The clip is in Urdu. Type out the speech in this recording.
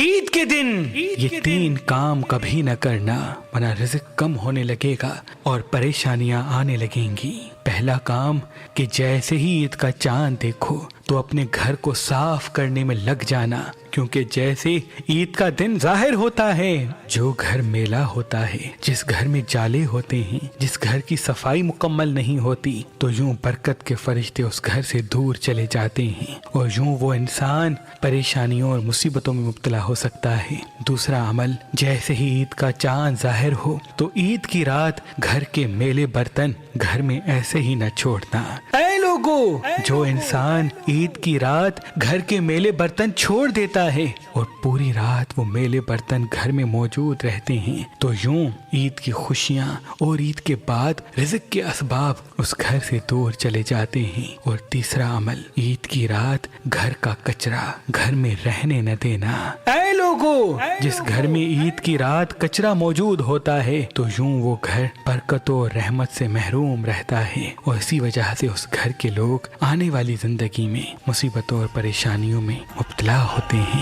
عید کے دن یہ 3 کام کبھی نہ کرنا ورنہ رزق کم ہونے لگے گا اور پریشانیاں آنے لگیں گی۔ پہلا کام کہ جیسے ہی عید کا چاند دیکھو تو اپنے گھر کو صاف کرنے میں لگ جانا، کیونکہ جیسے عید کا دن ظاہر ہوتا ہے، جو گھر میلہ ہوتا ہے، جس گھر میں جالے ہوتے ہیں، جس گھر کی صفائی مکمل نہیں ہوتی، تو یوں برکت کے فرشتے اس گھر سے دور چلے جاتے ہیں اور یوں وہ انسان پریشانیوں اور مصیبتوں میں مبتلا ہو سکتا ہے۔ دوسرا عمل، جیسے ہی عید کا چاند ظاہر ہو تو عید کی رات گھر کے میلے برتن گھر میں ایسے ہی نہ چھوڑنا۔ اے لوگو، جو انسان عید کی رات گھر کے میلے برتن چھوڑ دیتا ہے اور پوری رات وہ میلے برتن گھر میں موجود رہتے ہیں، تو یوں عید کی خوشیاں اور عید کے بعد رزق کے اسباب اس گھر سے دور چلے جاتے ہیں۔ اور تیسرا عمل، عید کی رات گھر کا کچرا گھر میں رہنے نہ دینا۔ اے لوگو، جس گھر میں عید کی رات کچرا موجود ہوتا ہے تو یوں وہ گھر برکتوں اور رحمت سے محروم رہتا ہے، اور اسی وجہ سے اس گھر کے لوگ آنے والی زندگی میں مصیبتوں اور پریشانیوں میں مبتلا ہوتے ہیں۔